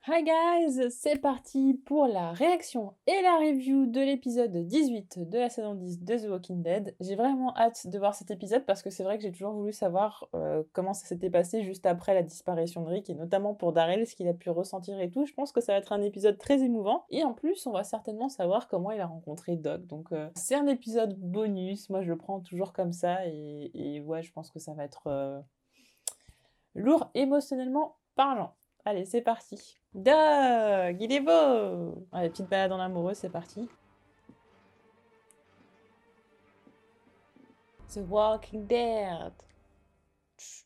Hi guys, c'est parti pour la réaction et la review de l'épisode 18 de la saison 10 de The Walking Dead. J'ai vraiment hâte de voir cet épisode parce que c'est vrai que j'ai toujours voulu savoir comment ça s'était passé juste après la disparition de Rick et notamment pour Daryl, ce qu'il a pu ressentir et tout. Je pense que ça va être un épisode très émouvant et en plus on va certainement savoir comment il a rencontré Doc. Donc c'est un épisode bonus, moi je le prends toujours comme ça et ouais je pense que ça va être lourd émotionnellement parlant. Allez, c'est parti. Doug, il est beau. Allez, petite balade en amoureux, c'est parti. The Walking Dead. Je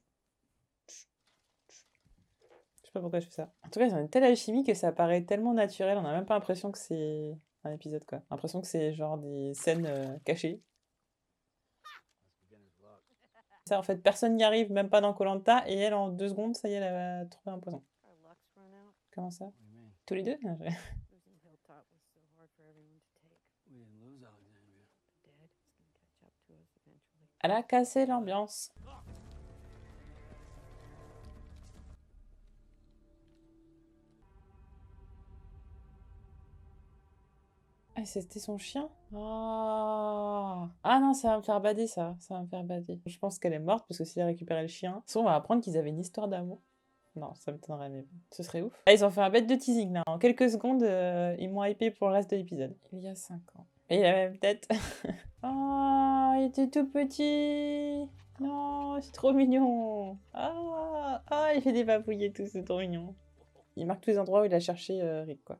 sais pas pourquoi je fais ça. En tout cas, ils ont une telle alchimie que ça paraît tellement naturel, on n'a même pas l'impression que c'est un épisode, quoi. L'impression que c'est genre des scènes cachées. Ça, en fait, personne n'y arrive, même pas dans koh, et elle, en 2 secondes, ça y est, elle a trouvé un poison. Comment ça? Tous les deux? Non, Elle a cassé l'ambiance. Ah, c'était son chien? Ah! Ah non, ça va me faire bader ça, ça va me faire bader. Je pense qu'elle est morte parce que s'il a récupéré le chien, soit on va apprendre qu'ils avaient une histoire d'amour. Non, ça m'étonnerait, mais ce serait ouf. Ah, ils ont fait un bête de teasing là. En quelques secondes, ils m'ont hypé pour le reste de l'épisode. Il y a 5 ans. Et il a la même tête. Oh, il était tout petit. Non, c'est trop mignon. Ah, ah, il fait des papouilles et tout, c'est trop mignon. Il marque tous les endroits où il a cherché Rick, quoi.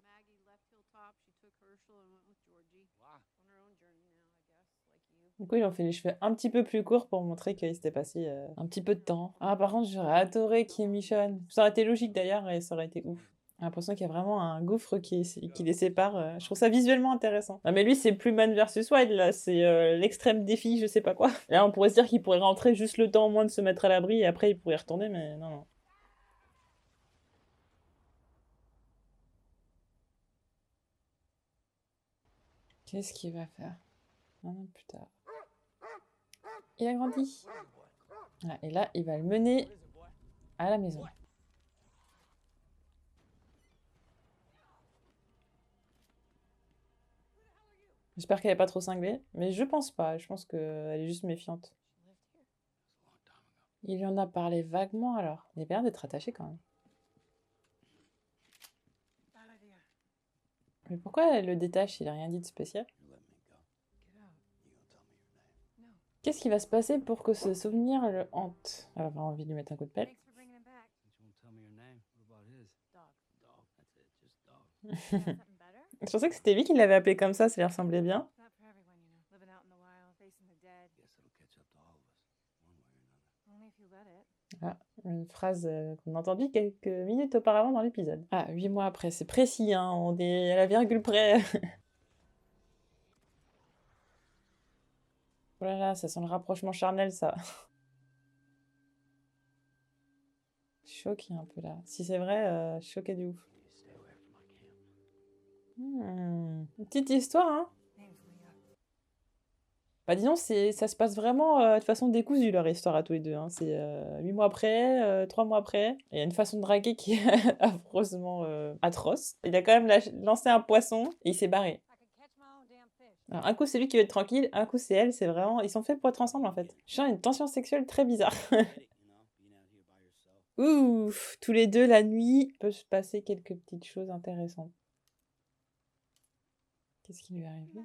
Du coup, ils ont fait les cheveux un petit peu plus courts pour montrer qu'il s'était passé un petit peu de temps. Ah, par contre, j'aurais adoré qu'il y ait Michonne. Ça aurait été logique d'ailleurs et ça aurait été ouf. J'ai l'impression qu'il y a vraiment un gouffre qui les sépare. Je trouve ça visuellement intéressant. Non, mais lui, c'est plus Man versus Wild, là. C'est l'extrême défi, je sais pas quoi. Là, on pourrait se dire qu'il pourrait rentrer juste le temps au moins de se mettre à l'abri et après, il pourrait y retourner, mais non, non. Qu'est-ce qu'il va faire un an plus tard? Il a grandi. Ah, et là, il va le mener à la maison. J'espère qu'elle est pas trop cinglée, mais je pense pas, je pense qu'elle est juste méfiante. Il lui en a parlé vaguement alors. Il est bien d'être attaché quand même. Mais pourquoi elle le détache? Il a rien dit de spécial. Qu'est-ce qui va se passer pour que ce souvenir le hante? Elle va avoir envie de lui mettre un coup de pelle. Je pensais que c'était lui qui l'avait appelé comme ça lui ressemblait bien. Ah, une phrase qu'on a entendue quelques minutes auparavant dans l'épisode. Ah, 8 mois après, c'est précis, hein, on est à la virgule près. Oh là là, ça sent le rapprochement charnel, ça. Choqué un peu là. Si c'est vrai, choqué de ouf. Une petite histoire, hein. Bah disons, ça se passe vraiment de façon décousue leur histoire à tous les deux. Hein. C'est 8 mois après, 3 mois après. Il y a une façon de draguer qui est affreusement atroce. Il a quand même lancé un poisson et il s'est barré. Alors, un coup c'est lui qui veut être tranquille, un coup c'est elle, c'est vraiment... Ils sont faits pour être ensemble en fait. Je sens une tension sexuelle très bizarre. Ouf, tous les deux la nuit, peut se passer quelques petites choses intéressantes. Qu'est-ce qui lui arrive là?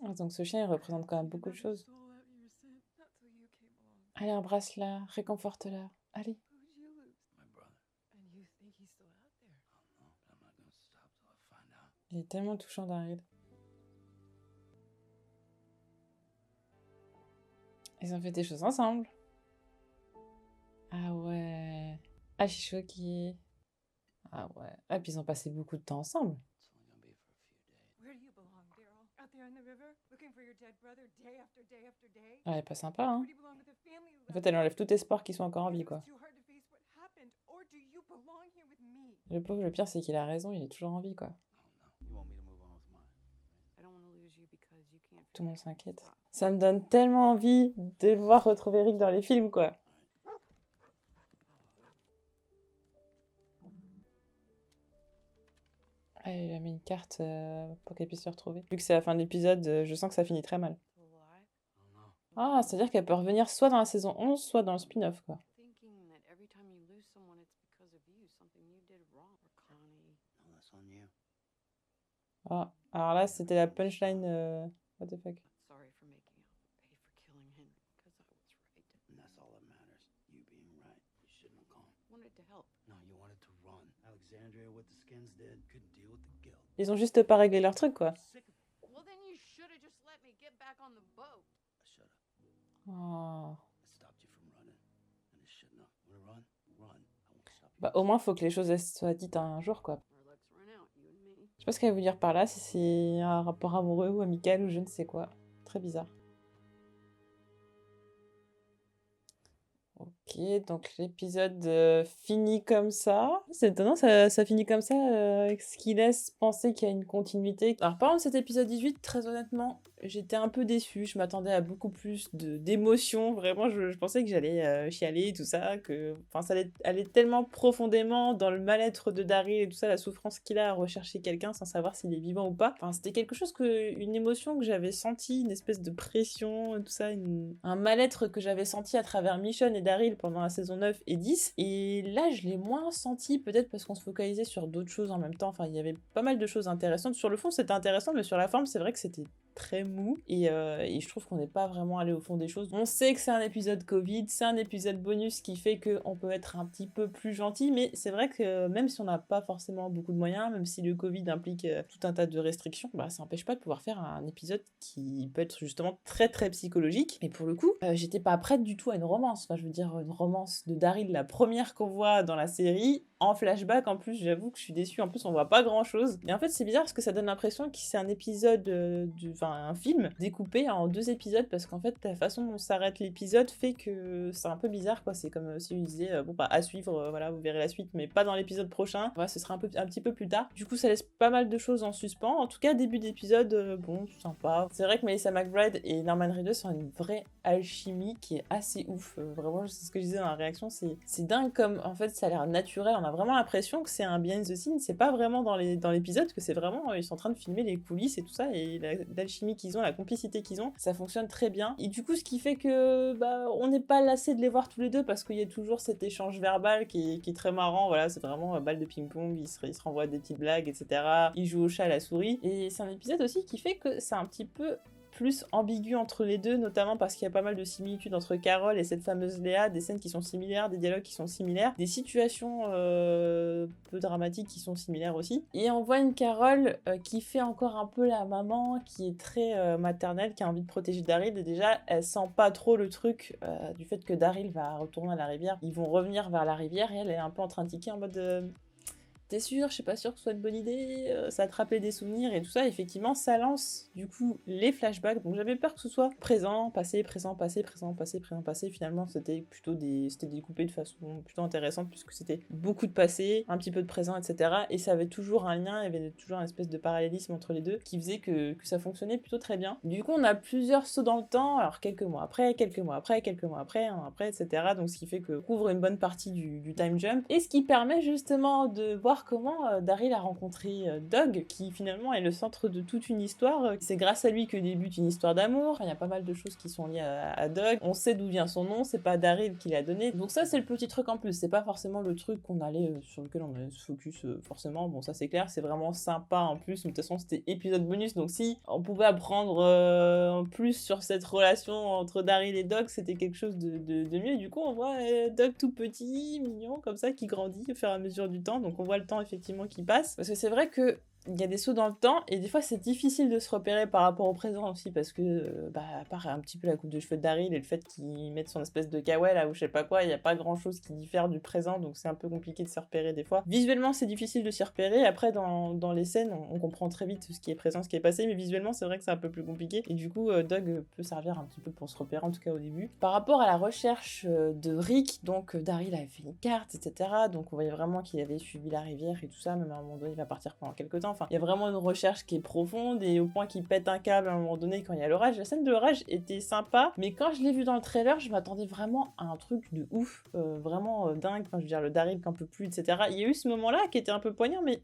Ah, donc ce chien il représente quand même beaucoup de choses. Allez, embrasse-la, réconforte-la. Allez. Il est tellement touchant, Daryl. Ils ont fait des choses ensemble. Ah ouais. Ah, je suis choquée. Ah ouais. Ah, puis ils ont passé beaucoup de temps ensemble. Ah, elle est pas sympa, hein. En fait, elle enlève tout espoir qu'ils soient encore en vie, quoi. Le pauvre, le pire, c'est qu'il a raison, il est toujours en vie, quoi. Tout le monde s'inquiète. Ça me donne tellement envie de le voir retrouver Rick dans les films, quoi. Ah, il a mis une carte pour qu'elle puisse se retrouver. Vu que c'est la fin de l'épisode, je sens que ça finit très mal. Ah, c'est-à-dire qu'elle peut revenir soit dans la saison 11, soit dans le spin-off, quoi. Ah, alors là, c'était la punchline. What the fuck. Ils ont juste pas réglé leur truc, quoi. Oh. Bah, au moins, faut que les choses soient dites un jour, quoi. Je sais pas ce qu'elle veut dire par là, si c'est un rapport amoureux ou amical ou je ne sais quoi. Très bizarre. Ok, donc l'épisode finit comme ça. C'est étonnant, ça finit comme ça, ce qui laisse penser qu'il y a une continuité. Alors par contre, cet épisode 18, très honnêtement, j'étais un peu déçue. Je m'attendais à beaucoup plus d'émotions. Vraiment, je pensais que j'allais chialer, tout ça. Enfin, ça allait aller tellement profondément dans le mal-être de Daryl et tout ça, la souffrance qu'il a à rechercher quelqu'un sans savoir s'il est vivant ou pas. Enfin, c'était quelque chose une émotion que j'avais sentie, une espèce de pression, tout ça, un mal-être que j'avais senti à travers Michonne et Daryl pendant la saison 9 et 10. Et là, je l'ai moins senti, peut-être parce qu'on se focalisait sur d'autres choses en même temps. Enfin, il y avait pas mal de choses intéressantes. Sur le fond, c'était intéressant, mais sur la forme, c'est vrai que c'était très mou. Et je trouve qu'on n'est pas vraiment allé au fond des choses. On sait que c'est un épisode Covid, c'est un épisode bonus qui fait qu'on peut être un petit peu plus gentil, mais c'est vrai que même si on n'a pas forcément beaucoup de moyens, même si le Covid implique tout un tas de restrictions, bah ça n'empêche pas de pouvoir faire un épisode qui peut être justement très très psychologique. Et pour le coup, j'étais pas prête du tout à une romance. Enfin, je veux dire, une romance de Daryl, la première qu'on voit dans la série, en flashback en plus, j'avoue que je suis déçue. En plus, on voit pas grand chose. Et en fait, c'est bizarre parce que ça donne l'impression que c'est un épisode, enfin un film découpé en 2 épisodes parce qu'en fait, la façon dont s'arrête l'épisode fait que c'est un peu bizarre, quoi. C'est comme si on disait, bon bah à suivre, voilà, vous verrez la suite, mais pas dans l'épisode prochain. Voilà, ce sera un petit peu plus tard. Du coup, ça laisse pas mal de choses en suspens. En tout cas, début d'épisode, bon, sympa. C'est vrai que Melissa McBride et Norman Reedus ont une vraie alchimie qui est assez ouf. Vraiment, c'est ce que je disais dans la réaction, c'est dingue comme en fait ça a l'air naturel. On a vraiment l'impression que c'est un behind the scenes, c'est pas vraiment dans l'épisode, que c'est vraiment ils sont en train de filmer les coulisses et tout ça, et l'alchimie qu'ils ont, la complicité qu'ils ont, ça fonctionne très bien. Et du coup, ce qui fait que bah on n'est pas lassé de les voir tous les deux parce qu'il y a toujours cet échange verbal qui est très marrant. Voilà, c'est vraiment balle de ping-pong, ils se renvoient des petites blagues, etc. Ils jouent au chat à la souris. Et c'est un épisode aussi qui fait que c'est un petit peu plus ambigu entre les deux, notamment parce qu'il y a pas mal de similitudes entre Carol et cette fameuse Léa, des scènes qui sont similaires, des dialogues qui sont similaires, des situations peu dramatiques qui sont similaires aussi. Et on voit une Carol qui fait encore un peu la maman, qui est très maternelle, qui a envie de protéger Daryl, et déjà elle sent pas trop le truc du fait que Daryl va retourner à la rivière. Ils vont revenir vers la rivière et elle est un peu en train de tiquer en mode... T'es sûr? Je suis pas sûre que ce soit une bonne idée, ça a attrapé des souvenirs et tout ça. Effectivement, ça lance du coup les flashbacks. Donc j'avais peur que ce soit présent, passé, présent, passé, présent, passé, présent, passé. Finalement, c'était découpé de façon plutôt intéressante puisque c'était beaucoup de passé, un petit peu de présent, etc. Et ça avait toujours un lien, il y avait toujours une espèce de parallélisme entre les deux qui faisait que ça fonctionnait plutôt très bien. Du coup, on a plusieurs sauts dans le temps, alors quelques mois après, quelques mois après, quelques mois après, un après, etc. Donc ce qui fait que couvre une bonne partie du time jump et ce qui permet justement de voir comment Daryl a rencontré Doug, qui finalement est le centre de toute une histoire. C'est grâce à lui que débute une histoire d'amour. Il y a pas mal de choses qui sont liées à Doug. On sait d'où vient son nom, c'est pas Daryl qui l'a donné. Donc ça, c'est le petit truc en plus. C'est pas forcément le truc sur lequel on allait se focus forcément. Bon, ça c'est clair, c'est vraiment sympa en plus. De toute façon, c'était épisode bonus, donc si on pouvait apprendre en plus sur cette relation entre Daryl et Doug, c'était quelque chose de mieux. Et du coup, on voit Doug tout petit, mignon, comme ça, qui grandit au fur et à mesure du temps. Donc on voit le temps effectivement qui passe. Parce que c'est vrai que il y a des sauts dans le temps et des fois c'est difficile de se repérer par rapport au présent aussi parce que, à part un petit peu la coupe de cheveux de Daryl et le fait qu'il mette son espèce de kawaii là ou je sais pas quoi, il y a pas grand chose qui diffère du présent donc c'est un peu compliqué de se repérer des fois. Visuellement c'est difficile de s'y repérer, après dans les scènes on comprend très vite ce qui est présent, ce qui est passé, mais visuellement c'est vrai que c'est un peu plus compliqué et du coup Doug peut servir un petit peu pour se repérer en tout cas au début. Par rapport à la recherche de Rick, donc Daryl avait fait une carte, etc. Donc on voyait vraiment qu'il avait suivi la rivière et tout ça, même à un moment donné il va partir pendant quelques temps. Enfin, il y a vraiment une recherche qui est profonde et au point qu'il pète un câble à un moment donné quand il y a l'orage. La scène de l'orage était sympa, mais quand je l'ai vu dans le trailer, je m'attendais vraiment à un truc de ouf, vraiment dingue. Enfin, je veux dire, le Daryl qui en peut plus, etc. Il y a eu ce moment-là qui était un peu poignant, mais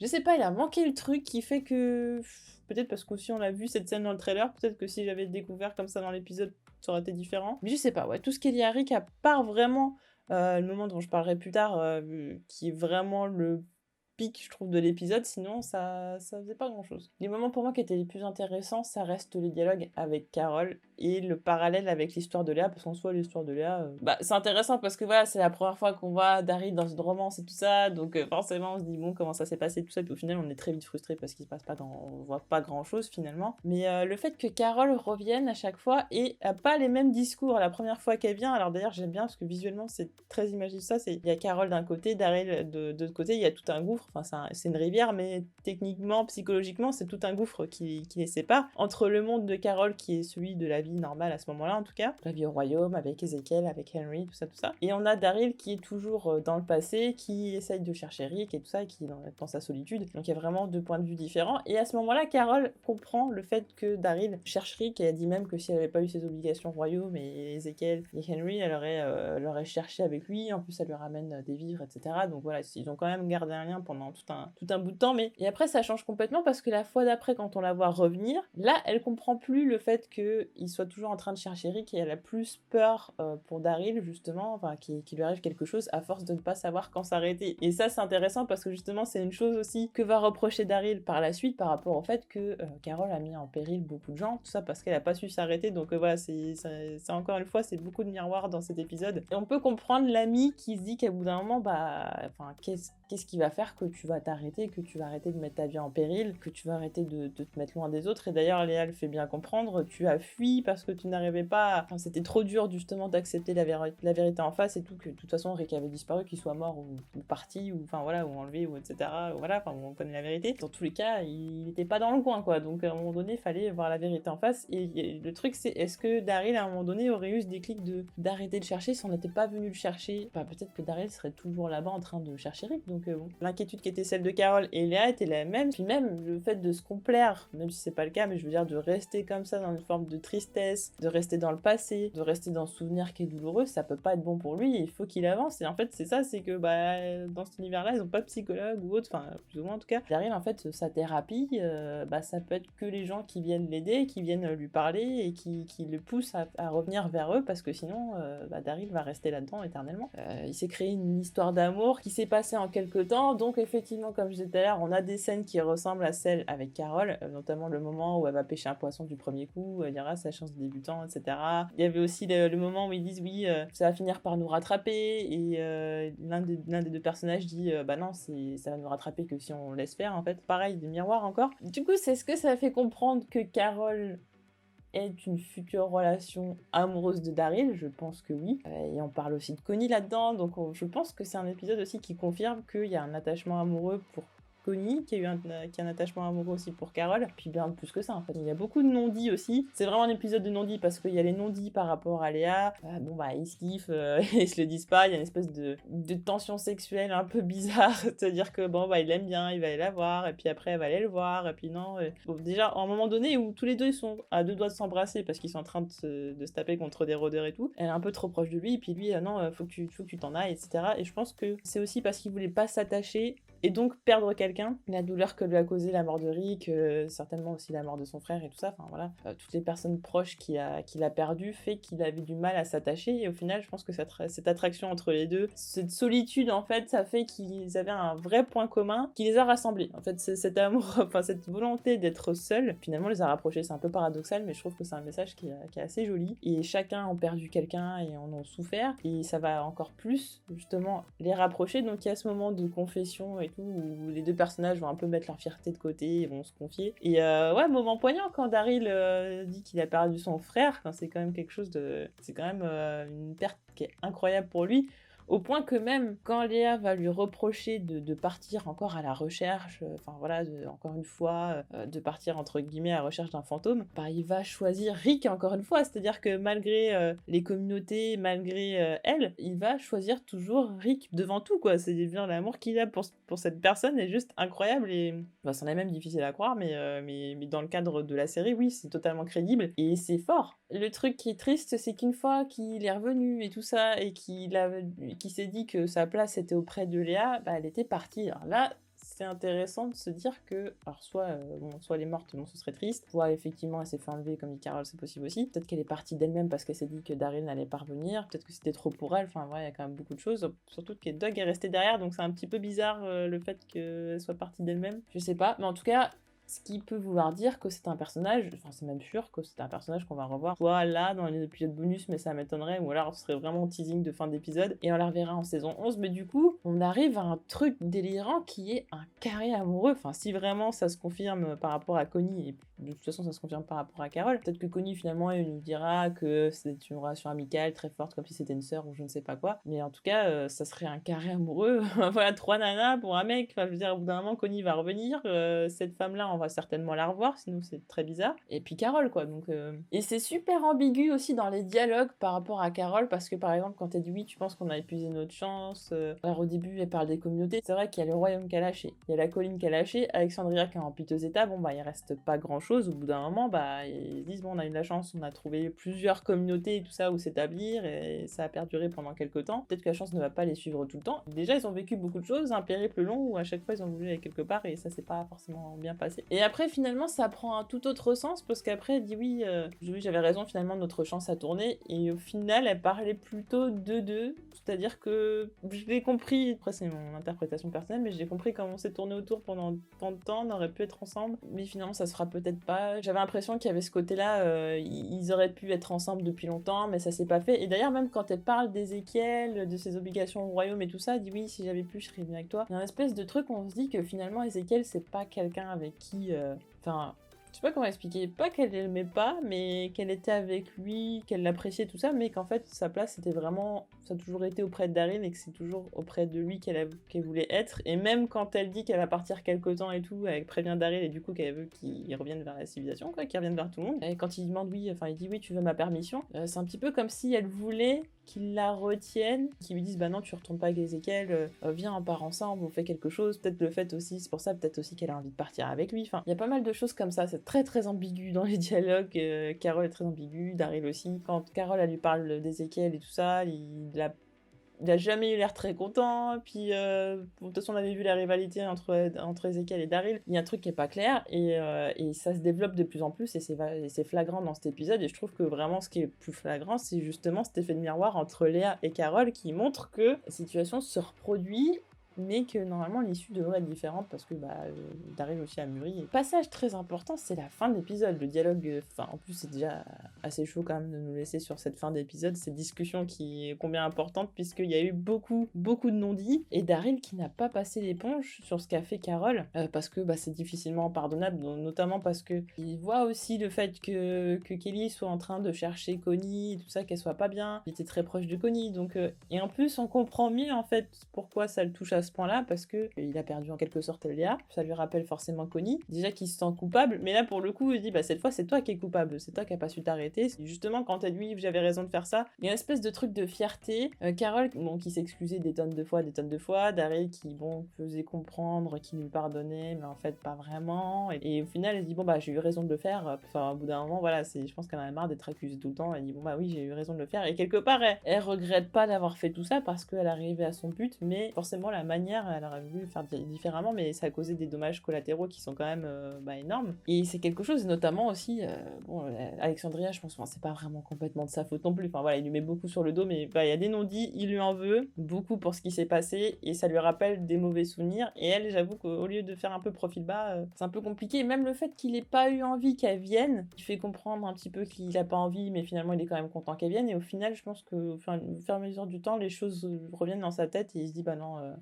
je sais pas, il a manqué le truc qui fait que... Peut-être parce qu'aussi on a vu cette scène dans le trailer, peut-être que si j'avais découvert comme ça dans l'épisode, ça aurait été différent. Mais je sais pas, ouais, tout ce qui est lié à Rick, à part vraiment le moment dont je parlerai plus tard, qui est vraiment le pic, je trouve, de l'épisode, sinon ça faisait pas grand chose. Les moments pour moi qui étaient les plus intéressants, ça reste les dialogues avec Carol et le parallèle avec l'histoire de Léa, parce qu'en soi l'histoire de Léa, c'est intéressant parce que voilà, c'est la première fois qu'on voit Daryl dans une romance et tout ça, donc forcément on se dit bon comment ça s'est passé tout ça, puis au final on est très vite frustré parce qu'il se passe pas on voit pas grand chose finalement, mais le fait que Carol revienne à chaque fois et a pas les mêmes discours la première fois qu'elle vient, alors d'ailleurs j'aime bien parce que visuellement c'est très imagé ça, il y a Carol d'un côté, Daryl de l'autre côté, il y a tout un gouffre. Enfin, c'est une rivière, mais techniquement, psychologiquement, c'est tout un gouffre qui les sépare. Entre le monde de Carol, qui est celui de la vie normale à ce moment-là, en tout cas, la vie au royaume, avec Ezekiel, avec Henry, tout ça. Et on a Daryl qui est toujours dans le passé, qui essaye de chercher Rick et tout ça, et qui est dans sa solitude. Donc il y a vraiment deux points de vue différents. Et à ce moment-là, Carol comprend le fait que Daryl cherche Rick, et elle dit même que si elle n'avait pas eu ses obligations au royaume, et Ezekiel et Henry, elle aurait cherché avec lui. En plus, ça lui ramène des vivres, etc. Donc voilà, ils ont quand même gardé un lien pendant tout un bout de temps, mais et après ça change complètement parce que la fois d'après quand on la voit revenir, là elle comprend plus le fait qu'il soit toujours en train de chercher Rick et elle a plus peur pour Daryl justement, enfin qu'il lui arrive quelque chose à force de ne pas savoir quand s'arrêter. Et ça c'est intéressant parce que justement c'est une chose aussi que va reprocher Daryl par la suite par rapport au fait que Carol a mis en péril beaucoup de gens, tout ça parce qu'elle a pas su s'arrêter, donc voilà, c'est encore une fois c'est beaucoup de miroirs dans cet épisode. Et on peut comprendre l'ami qui se dit qu'à bout d'un moment, qu'est-ce qui va faire que tu vas t'arrêter, que tu vas arrêter de mettre ta vie en péril, que tu vas arrêter de te mettre loin des autres. Et d'ailleurs, Léa le fait bien comprendre, tu as fui parce que tu n'arrivais pas... Enfin, c'était trop dur justement d'accepter la vérité en face et tout, que de toute façon Rick avait disparu, qu'il soit mort ou parti, ou enfin voilà, ou enlevé, ou etc. Voilà, enfin on connaît la vérité. Dans tous les cas, il n'était pas dans le coin, quoi. Donc à un moment donné, il fallait voir la vérité en face. Et le truc, c'est est-ce que Daryl, à un moment donné, aurait eu ce déclic d'arrêter de chercher si on n'était pas venu le chercher? Peut-être que Daryl serait toujours là-bas en train de chercher Rick, donc bon. L'inquiétude qui était celle de Carol et Léa était la même, puis même le fait de se complaire, même si c'est pas le cas, mais je veux dire de rester comme ça dans une forme de tristesse, de rester dans le passé, de rester dans ce souvenir qui est douloureux, ça peut pas être bon pour lui, il faut qu'il avance. Et en fait c'est ça, c'est que dans cet univers-là, ils ont pas de psychologue ou autre, enfin plus ou moins en tout cas. Daryl en fait sa thérapie, ça peut être que les gens qui viennent l'aider, qui viennent lui parler et qui le poussent à revenir vers eux, parce que sinon Daryl va rester là-dedans éternellement. Il s'est créé une histoire d'amour qui s'est passée en quelques temps, donc effectivement comme je disais tout à l'heure, on a des scènes qui ressemblent à celles avec Carol, notamment le moment où elle va pêcher un poisson du premier coup, elle dira sa chance de débutant, etc. Il y avait aussi le moment où ils disent oui, ça va finir par nous rattraper, et l'un des deux personnages dit non, ça va nous rattraper que si on laisse faire, en fait. Pareil, des miroirs encore. Du coup, c'est ce que ça fait comprendre que Carol est une future relation amoureuse de Daryl? Je pense que oui. Et on parle aussi de Connie là-dedans, donc je pense que c'est un épisode aussi qui confirme qu'il y a un attachement amoureux pour Connie, qui a un attachement amoureux aussi pour Carol, puis bien plus que ça en fait. Il y a beaucoup de non-dits aussi. C'est vraiment un épisode de non-dits parce qu'il y a les non-dits par rapport à Léa. Ils se kiffent, ils se le disent pas. Il y a une espèce de tension sexuelle un peu bizarre. C'est-à-dire que il l'aime bien, il va aller la voir, et puis après elle va aller le voir, et puis non. Déjà, à un moment donné où tous les deux ils sont à deux doigts de s'embrasser parce qu'ils sont en train de se taper contre des rôdeurs et tout, elle est un peu trop proche de lui, et puis lui, non, faut que tu t'en ailles, etc. Et je pense que c'est aussi parce qu'il voulait pas s'attacher et donc perdre quelqu'un, la douleur que lui a causé la mort de Rick, certainement aussi la mort de son frère et tout ça, enfin voilà, toutes les personnes proches qu'il a perdu fait qu'il avait du mal à s'attacher, et au final je pense que cette attraction entre les deux, cette solitude en fait, ça fait qu'ils avaient un vrai point commun qui les a rassemblés. En fait, cet amour, enfin cette volonté d'être seul, finalement les a rapprochés. C'est un peu paradoxal, mais je trouve que c'est un message qui est assez joli, et chacun a perdu quelqu'un et en ont souffert, et ça va encore plus justement les rapprocher. Donc il y a ce moment de confession et tout, où les deux personnages vont un peu mettre leur fierté de côté et vont se confier. Et ouais, moment poignant quand Daryl dit qu'il a perdu son frère. Enfin, c'est quand même quelque chose de... C'est quand même une perte qui est incroyable pour lui. Au point que même quand Léa va lui reprocher de partir encore à la recherche, enfin voilà, encore une fois, de partir entre guillemets à la recherche d'un fantôme, bah il va choisir Rick encore une fois, c'est-à-dire que malgré les communautés, malgré elle, il va choisir toujours Rick devant tout, quoi. C'est bien l'amour qu'il a pour cette personne est juste incroyable et bah, c'en est même difficile à croire, mais dans le cadre de la série, oui, c'est totalement crédible et c'est fort. Le truc qui est triste, c'est qu'une fois qu'il est revenu et tout ça, et qu'il s'est dit que sa place était auprès de Léa, bah elle était partie. Alors là, c'est intéressant de se dire que, alors soit elle est morte, bon ce serait triste, soit effectivement elle s'est fait enlever comme dit Carole, c'est possible aussi, peut-être qu'elle est partie d'elle-même parce qu'elle s'est dit que Daryl n'allait pas revenir, peut-être que c'était trop pour elle, enfin voilà, il y a quand même beaucoup de choses, surtout que Doug est resté derrière, donc c'est un petit peu bizarre le fait qu'elle soit partie d'elle-même, je sais pas, mais en tout cas, ce qui peut vouloir dire que c'est un personnage, enfin c'est même sûr que c'est un personnage qu'on va revoir, soit là dans les épisodes bonus, mais ça m'étonnerait, ou alors ce serait vraiment teasing de fin d'épisode, et on la reverra en saison 11, mais du coup, on arrive à un truc délirant qui est un carré amoureux, enfin si vraiment ça se confirme par rapport à Connie, et de toute façon ça se confirme par rapport à Carole, peut-être que Connie finalement elle nous dira que c'est une relation amicale très forte, comme si c'était une sœur ou je ne sais pas quoi, mais en tout cas, ça serait un carré amoureux, voilà, 3 nanas pour un mec, enfin je veux dire, au bout d'un moment Connie va revenir, cette femme-là, on va certainement la revoir, sinon c'est très bizarre. Et puis Carole, quoi. Donc, Et c'est super ambigu aussi dans les dialogues par rapport à Carole, parce que par exemple, quand elle dit oui, tu penses qu'on a épuisé notre chance. Alors au début, elle parle des communautés. C'est vrai qu'il y a le royaume qu'elle a lâché, il y a la colline qu'elle a lâchée, Alexandria qui est en piteux état. Bon, bah, il reste pas grand chose. Au bout d'un moment, bah, ils disent bon, on a eu de la chance, on a trouvé plusieurs communautés et tout ça où s'établir, et ça a perduré pendant quelques temps. Peut-être que la chance ne va pas les suivre tout le temps. Déjà, ils ont vécu beaucoup de choses, un périple long où à chaque fois ils ont voulu aller quelque part et ça s'est pas forcément bien passé. Et après, finalement, ça prend un tout autre sens parce qu'après, elle dit oui, j'avais raison, finalement, notre chance a tourné. Et au final, elle parlait plutôt de deux. C'est-à-dire que je l'ai compris, après, c'est mon interprétation personnelle, mais j'ai compris comment on s'est tourné autour pendant tant de temps, on aurait pu être ensemble. Mais finalement, ça se fera peut-être pas. J'avais l'impression qu'il y avait ce côté-là, ils auraient pu être ensemble depuis longtemps, mais ça s'est pas fait. Et d'ailleurs, même quand elle parle d'Ézéchiel, de ses obligations au royaume et tout ça, elle dit oui, si j'avais pu, je serais venue avec toi. Il y a une espèce de truc où on se dit que finalement, Ézéchiel, c'est pas quelqu'un avec qui. Enfin, je sais pas comment expliquer, pas qu'elle l'aimait pas, mais qu'elle était avec lui, qu'elle l'appréciait, tout ça, mais qu'en fait, sa place, c'était vraiment, ça a toujours été auprès de Daryl et que c'est toujours auprès de lui qu'elle voulait être. Et même quand elle dit qu'elle va partir quelque temps et tout, elle prévient Daryl et du coup qu'elle veut qu'il revienne vers la civilisation, quoi, qu'il revienne vers tout le monde. Et quand il demande oui, enfin, il dit oui, tu veux ma permission, c'est un petit peu comme si elle voulait qu'il la retienne, qu'il lui dise bah non tu retournes pas avec Ezekiel, viens on part ensemble, on fait quelque chose, peut-être le fait aussi, c'est pour ça peut-être aussi qu'elle a envie de partir avec lui, enfin il y a pas mal de choses comme ça, c'est très très ambigu dans les dialogues, Carole est très ambiguë, Daryl aussi, quand Carole elle lui parle d'Ezekiel et tout ça, il a jamais eu l'air très content, puis de toute façon on avait vu la rivalité entre Ezekiel et Daryl, il y a un truc qui est pas clair, et ça se développe de plus en plus, et c'est flagrant dans cet épisode, et je trouve que vraiment ce qui est le plus flagrant, c'est justement cet effet de miroir entre Léa et Carole qui montre que la situation se reproduit, mais que normalement l'issue devrait être différente parce que Daryl aussi a mûri. Et passage très important, c'est la fin de l'épisode. Le dialogue, en plus c'est déjà assez chaud quand même de nous laisser sur cette fin d'épisode, cette discussion qui est combien importante puisqu'il y a eu beaucoup de non-dits et Daryl qui n'a pas passé l'éponge sur ce qu'a fait Carole parce que c'est difficilement pardonnable, notamment parce que il voit aussi le fait que Kelly soit en train de chercher Connie et tout ça, qu'elle soit pas bien. Il était très proche de Connie, donc et en plus on comprend mieux en fait pourquoi ça le touche à ce point-là, parce que il a perdu en quelque sorte Léa, ça lui rappelle forcément Connie, déjà qu'il se sent coupable, mais là pour le coup il dit cette fois c'est toi qui es coupable, c'est toi qui a pas su t'arrêter, c'est justement quand elle lui j'avais raison de faire ça, il y a une espèce de truc de fierté, Carole qui s'excusait des tonnes de fois, Daryl qui faisait comprendre qu'il lui pardonnait, mais en fait pas vraiment, et au final elle dit j'ai eu raison de le faire, enfin au bout d'un moment voilà, je pense qu'elle en a marre d'être accusée tout le temps, elle dit oui j'ai eu raison de le faire, et quelque part elle regrette pas d'avoir fait tout ça parce qu'elle arrivait à son but, mais forcément la manière elle aurait voulu faire différemment, mais ça a causé des dommages collatéraux qui sont quand même énormes, et c'est quelque chose notamment aussi Alexandria, je pense c'est pas vraiment complètement de sa faute non plus, enfin voilà il lui met beaucoup sur le dos, mais il y a des non-dits, il lui en veut beaucoup pour ce qui s'est passé et ça lui rappelle des mauvais souvenirs, et elle, j'avoue qu'au lieu de faire un peu profil bas, c'est un peu compliqué, et même le fait qu'il ait pas eu envie qu'elle vienne, il fait comprendre un petit peu qu'il a pas envie, mais finalement il est quand même content qu'elle vienne, et au final je pense que au fur et à mesure du temps les choses reviennent dans sa tête et il se dit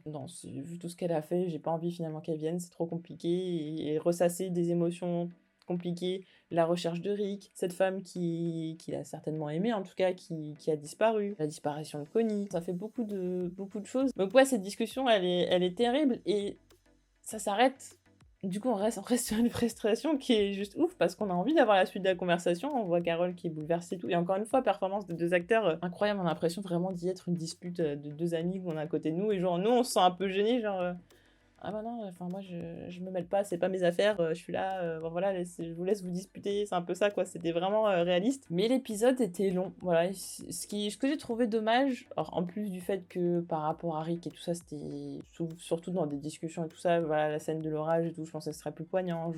non non, vu tout ce qu'elle a fait, j'ai pas envie finalement qu'elle vienne, c'est trop compliqué et ressasser des émotions compliquées, la recherche de Rick, cette femme qu'il a certainement aimée en tout cas, qui a disparu, la disparition de Connie, ça fait beaucoup de choses. Donc ouais, cette discussion, elle est terrible et ça s'arrête. Du coup, on reste sur une frustration qui est juste ouf parce qu'on a envie d'avoir la suite de la conversation. On voit Carole qui est bouleversée et tout. Et encore une fois, performance des deux acteurs incroyable. On a l'impression vraiment d'y être une dispute de deux amis qu'on a à côté de nous. Et genre, nous, on se sent un peu gênés. Genre, ah bah non, enfin moi je me mêle pas, c'est pas mes affaires, je suis là, bon voilà, je vous laisse vous disputer, c'est un peu ça quoi, c'était vraiment réaliste. Mais l'épisode était long, voilà, ce que j'ai trouvé dommage, alors, en plus du fait que par rapport à Rick et tout ça, c'était surtout dans des discussions et tout ça, voilà, la scène de l'orage et tout, je pensais que ce serait plus poignant,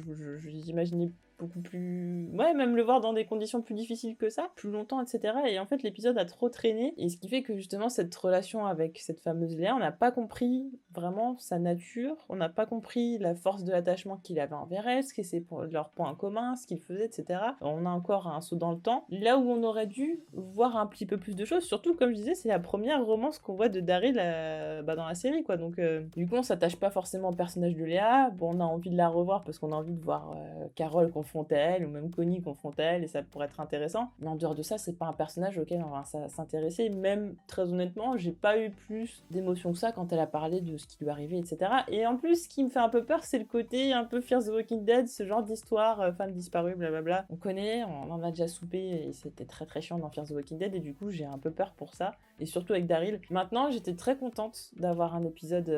j'imaginais beaucoup plus... Ouais, même le voir dans des conditions plus difficiles que ça, plus longtemps, etc. Et en fait, l'épisode a trop traîné, et ce qui fait que justement, cette relation avec cette fameuse Léa, on n'a pas compris vraiment sa nature, on n'a pas compris la force de l'attachement qu'il avait envers elle, ce que c'est pour leur point en commun, ce qu'ils faisaient, etc. On a encore un saut dans le temps, là où on aurait dû voir un petit peu plus de choses, surtout, comme je disais, c'est la première romance qu'on voit de Daryl dans la série, quoi. Donc, du coup, on s'attache pas forcément au personnage de Léa, bon, on a envie de la revoir parce qu'on a envie de voir Carole confrontée à elle, ou même Connie confrontée à elle, et ça pourrait être intéressant. Mais en dehors de ça, c'est pas un personnage auquel on va s'intéresser. Même, très honnêtement, j'ai pas eu plus d'émotion que ça quand elle a parlé de ce qui lui arrivait, etc. Et en plus, ce qui me fait un peu peur, c'est le côté un peu Fear the Walking Dead, ce genre d'histoire, femme disparue, blablabla. On connaît, on en a déjà soupé, et c'était très très chiant dans Fear the Walking Dead, et du coup, j'ai un peu peur pour ça. Et surtout avec Daryl. Maintenant, j'étais très contente d'avoir un épisode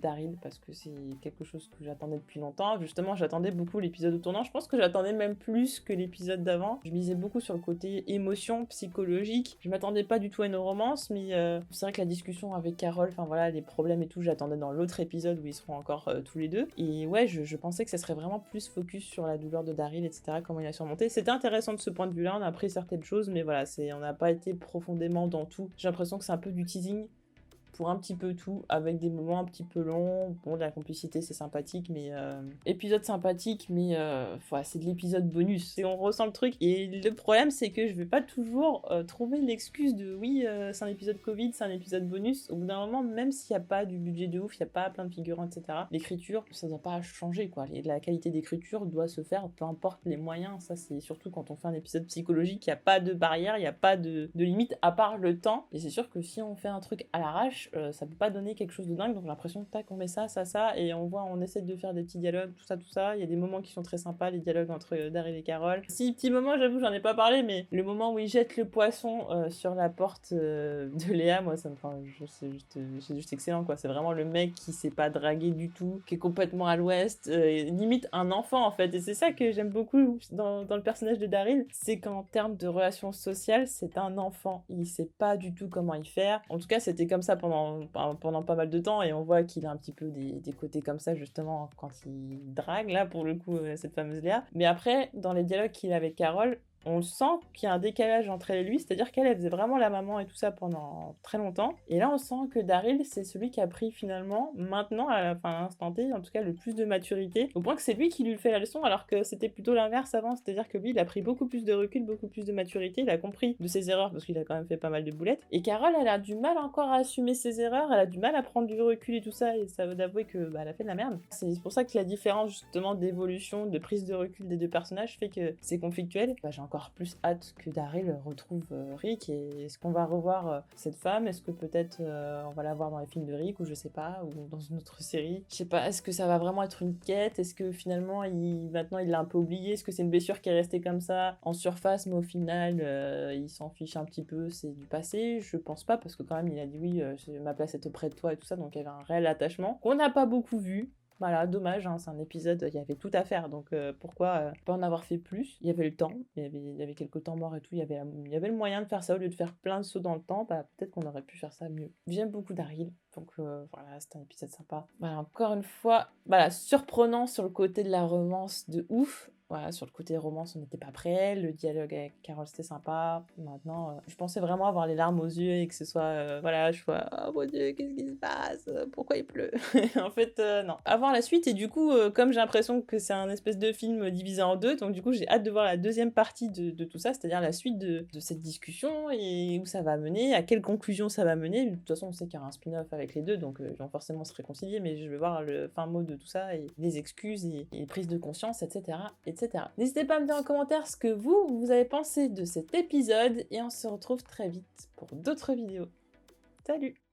Daryl, parce que c'est quelque chose que j'attendais depuis longtemps. Justement, j'attendais beaucoup l'épisode au tournant. Je pense que j'attendais même plus que l'épisode d'avant. Je misais beaucoup sur le côté émotion, psychologique. Je m'attendais pas du tout à une romance, mais c'est vrai que la discussion avec Carole, enfin voilà, les problèmes et tout, j'attendais dans l'autre épisode où ils seront encore tous les deux. Et ouais, je pensais que ça serait vraiment plus focus sur la douleur de Daryl, etc., comment il a surmonté. C'était intéressant de ce point de vue-là, on a appris certaines choses, mais voilà, on n'a pas été profondément dans tout. J'ai l'impression que c'est un peu du teasing pour un petit peu tout, avec des moments un petit peu longs. Bon, de la complicité, c'est sympathique, mais... Épisode sympathique, mais ouais, c'est de l'épisode bonus. Et on ressent le truc. Et le problème, c'est que je vais pas toujours trouver l'excuse de oui, c'est un épisode Covid, c'est un épisode bonus. Au bout d'un moment, même s'il n'y a pas du budget de ouf, il n'y a pas plein de figurants, etc., l'écriture, ça doit pas changer, quoi. La qualité d'écriture doit se faire, peu importe les moyens. Ça, c'est surtout quand on fait un épisode psychologique, il n'y a pas de barrière, il n'y a pas de limite, à part le temps. Et c'est sûr que si on fait un truc à l'arrache, ça peut pas donner quelque chose de dingue, donc j'ai l'impression que tac, on met ça, et on essaie de faire des petits dialogues, tout ça. Il y a des moments qui sont très sympas, les dialogues entre Daryl et Carole. Si, petit moment, j'avoue, j'en ai pas parlé, mais le moment où il jette le poisson sur la porte de Léa, moi, c'est juste excellent, quoi. C'est vraiment le mec qui sait pas draguer du tout, qui est complètement à l'ouest, limite un enfant, en fait. Et c'est ça que j'aime beaucoup dans le personnage de Daryl, c'est qu'en termes de relations sociales, c'est un enfant. Il sait pas du tout comment y faire. En tout cas, c'était comme ça pendant pas mal de temps, et on voit qu'il a un petit peu des côtés comme ça, justement, quand il drague, là, pour le coup, cette fameuse Léa. Mais après, dans les dialogues qu'il a avec Carole, on sent qu'il y a un décalage entre elle et lui, c'est-à-dire qu'elle faisait vraiment la maman et tout ça pendant très longtemps, et là on sent que Daryl c'est celui qui a pris finalement, maintenant, à l'instant T, en tout cas le plus de maturité, au point que c'est lui qui lui fait la leçon, alors que c'était plutôt l'inverse avant, c'est-à-dire que lui il a pris beaucoup plus de recul, beaucoup plus de maturité, il a compris de ses erreurs, parce qu'il a quand même fait pas mal de boulettes, et Carole elle a du mal encore à assumer ses erreurs, elle a du mal à prendre du recul et tout ça, et ça veut d'avouer que elle a fait de la merde. C'est pour ça que la différence justement d'évolution, de prise de recul des deux personnages fait que c'est conflictuel. J'ai encore plus hâte que Daryl retrouve Rick, et est-ce qu'on va revoir cette femme, est-ce que peut-être on va la voir dans les films de Rick, ou je sais pas, ou dans une autre série, je sais pas, est-ce que ça va vraiment être une quête, est-ce que finalement maintenant il l'a un peu oublié, est-ce que c'est une blessure qui est restée comme ça en surface, mais au final il s'en fiche un petit peu, c'est du passé? Je pense pas, parce que quand même il a dit oui, ma place est auprès de toi et tout ça, donc il y avait un réel attachement qu'on n'a pas beaucoup vu. Voilà, dommage, hein, c'est un épisode, il y avait tout à faire, donc pourquoi pas en avoir fait plus? Il y avait le temps, il y avait quelques temps morts et tout, il y avait le moyen de faire ça, au lieu de faire plein de sauts dans le temps, peut-être qu'on aurait pu faire ça mieux. J'aime beaucoup Daryl, donc voilà, c'était un épisode sympa. Voilà, encore une fois, voilà, surprenant sur le côté de la romance de ouf, Voilà, sur le côté romance, on n'était pas prêt. Le dialogue avec Carole, c'était sympa. Maintenant, je pensais vraiment avoir les larmes aux yeux et que ce soit, voilà, je sois: «Oh mon Dieu, qu'est-ce qui se passe? Pourquoi il pleut?» En fait, non. À voir la suite et du coup, comme j'ai l'impression que c'est un espèce de film divisé en 2, donc du coup, j'ai hâte de voir la deuxième partie de tout ça, c'est-à-dire la suite de cette discussion et où ça va mener, à quelle conclusion ça va mener. De toute façon, on sait qu'il y aura un spin-off avec les 2, donc ils vont forcément se réconcilier, mais je veux voir le fin mot de tout ça et les excuses et prise de conscience, etc., etc. N'hésitez pas à me dire en commentaire ce que vous avez pensé de cet épisode et on se retrouve très vite pour d'autres vidéos. Salut!